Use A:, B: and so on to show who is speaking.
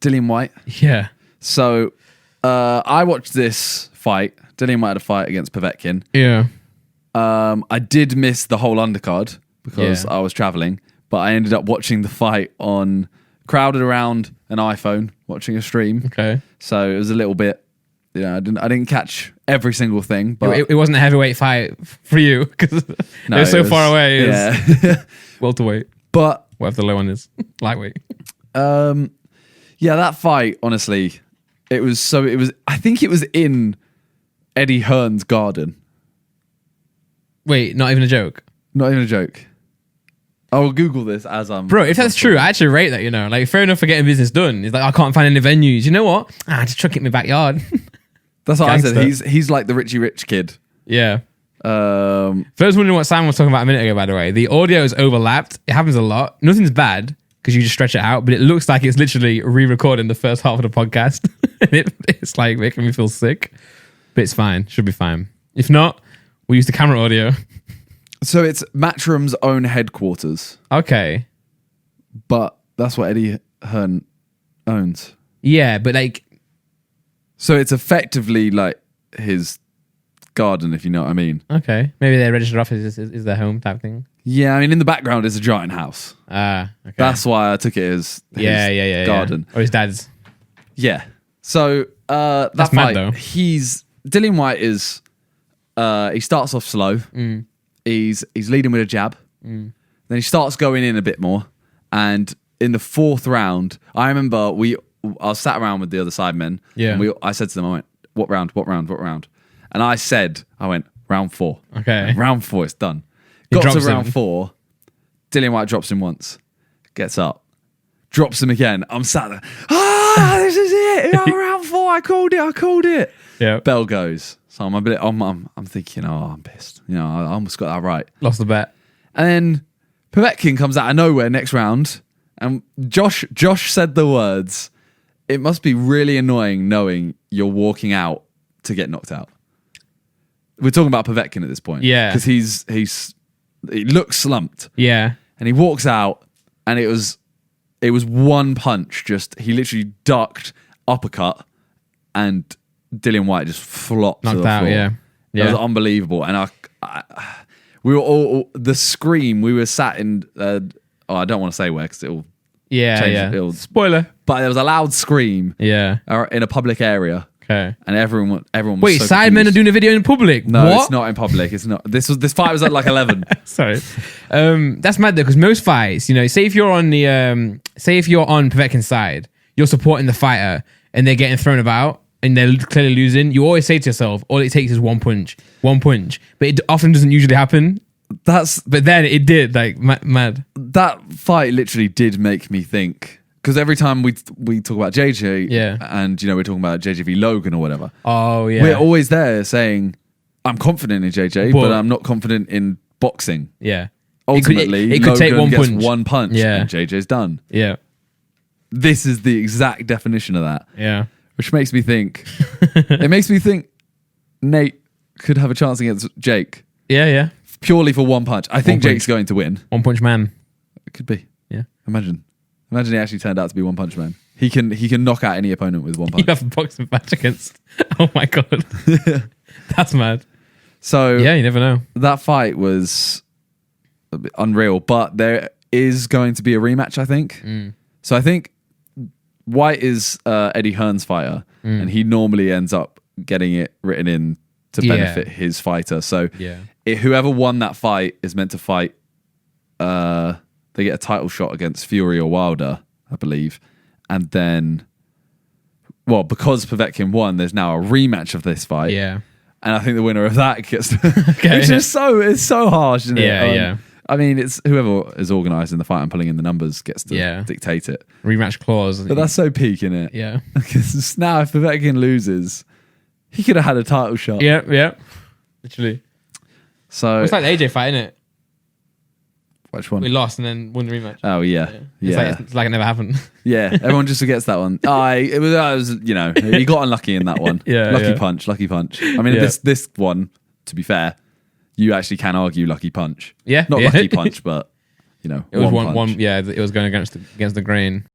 A: Dillian White.
B: Yeah.
A: So I watched this fight. Dillian White had a fight against Povetkin.
B: Yeah.
A: I did miss the whole undercard because
B: Yeah.
A: I was traveling, but I ended up watching the fight on crowded around an iPhone watching a stream.
B: Okay.
A: So it was a little bit, I didn't catch every single thing, but
B: It wasn't a heavyweight fight for you because
A: no,
B: they're so
A: it was-
B: far away.
A: Yeah.
B: Welterweight,
A: But
B: whatever the low one is, lightweight.
A: that fight, honestly, I think it was in Eddie Hearn's garden.
B: Wait, not even a joke,
A: Not even a joke. I will Google this as I'm...
B: bro. If that's true, I actually rate that. Like fair enough for getting business done. He's like, I can't find any venues. You know what? Just chuck it in my backyard.
A: That's what I said.
B: Gangster.
A: He's like the Richie Rich kid.
B: Yeah.
A: Um,
B: For those wondering what Sam was talking about a minute ago, by the way, the audio is overlapped. It happens a lot. Nothing's bad because you just stretch it out, but it looks like it's literally re-recording the first half of the podcast. It's like making me feel sick, but it's fine. Should be fine. If not, we'll use the camera audio.
A: so it's Matchroom's own headquarters,
B: Okay.
A: but that's what Eddie Hearn owns.
B: Yeah, but like,
A: So it's effectively like his garden, if you know what I mean.
B: okay, maybe their registered office is their home type thing.
A: Yeah, I mean, in the background is a giant house.
B: Okay.
A: That's why I took it as his garden.
B: Or his dad's.
A: Yeah. So that
B: That's mad,
A: fight,
B: though.
A: Dillian White is he starts off slow. He's leading with a jab. Then he starts going in a bit more. And in the fourth round, I remember I was sat around with the other side men.
B: Yeah.
A: And I said to them, I went, what round? And I went, round 4.
B: Okay.
A: Round 4, it's done.
B: He
A: Got to
B: drops
A: round
B: him.
A: 4. Dillian White drops him once. Gets up. Drops him again. I'm sat there. This is it. Round 4. I called it.
B: Yeah.
A: Bell goes. So I'm a bit, I'm thinking, I'm pissed. I almost got that right.
B: Lost the bet.
A: And then Povetkin comes out of nowhere next round. And Josh said the words, it must be really annoying knowing you're walking out to get knocked out. We're talking about Povetkin at this point.
B: Yeah.
A: Because he looks slumped.
B: Yeah.
A: And he walks out and it was one punch. He literally ducked, uppercut, and Dillian White just flopped to
B: Knocked
A: the
B: out,
A: floor.
B: yeah.
A: It was unbelievable. And we were all, the scream, we were sat in, I don't want to say where because it'll
B: Yeah.
A: change.
B: Yeah. Spoiler.
A: But there was a loud scream
B: Yeah.
A: in a public area.
B: Okay.
A: And everyone was
B: Wait,
A: so
B: Sidemen
A: confused.
B: are doing a video in public.
A: No,
B: what?
A: it's not in public. It's not. This fight was at like 11.
B: Sorry, that's mad though because most fights, say if you're on Povetkin's side, you're supporting the fighter and they're getting thrown about and they're clearly losing. You always say to yourself, all it takes is one punch, but it often doesn't usually happen. But then it did, like mad.
A: That fight literally did make me think. Because every time we talk about JJ,
B: Yeah.
A: and we're talking about JJV Logan or whatever,
B: Oh yeah,
A: we're always there saying, "I'm confident in JJ,
B: But-
A: but I'm not confident in boxing."
B: yeah.
A: Ultimately,
B: it could take
A: Logan
B: one
A: gets
B: punch.
A: one punch,
B: Yeah.
A: and JJ's done.
B: Yeah,
A: This is the exact definition of that,
B: yeah.
A: which makes me think. It makes me think Nate could have a chance against Jake
B: Yeah.
A: purely for one punch. I think
B: One punch.
A: Jake's going to win.
B: One Punch Man.
A: It could be.
B: Yeah.
A: Imagine he actually turned out to be One Punch Man. He can knock out any opponent with one
B: You
A: punch.
B: have a boxing match against. Oh my god, that's mad.
A: So
B: Yeah, you never know.
A: that fight was a bit unreal, but there is going to be a rematch, I think. So I think White is Eddie Hearn's fighter, and he normally ends up getting it written in to
B: Yeah.
A: benefit his fighter. So
B: Yeah.
A: whoever won that fight is meant to fight. They get a title shot against Fury or Wilder, I believe, and then, because Povetkin won, there's now a rematch of this fight.
B: Yeah.
A: And I think the winner of that gets.
B: Okay.
A: It's just it's so harsh, isn't it?
B: Yeah.
A: I mean, it's whoever is organising the fight and pulling in the numbers gets to
B: Yeah.
A: dictate it.
B: Rematch clause.
A: But that's so peak, isn't it?
B: yeah.
A: Because now if Povetkin loses, he could have had a title shot.
B: Yeah. Literally.
A: So
B: It's like the AJ fight, isn't it?
A: which one?
B: We lost and then won the rematch.
A: Oh yeah,
B: It's like it never happened.
A: yeah. Everyone just forgets that one. It was he got unlucky in that one.
B: Yeah,
A: lucky
B: yeah.
A: punch. I mean,
B: Yeah.
A: this one, to be fair, you actually can argue lucky punch.
B: Yeah,
A: not
B: yeah.
A: lucky punch, but
B: It was one.
A: punch.
B: Yeah, it was going against the grain.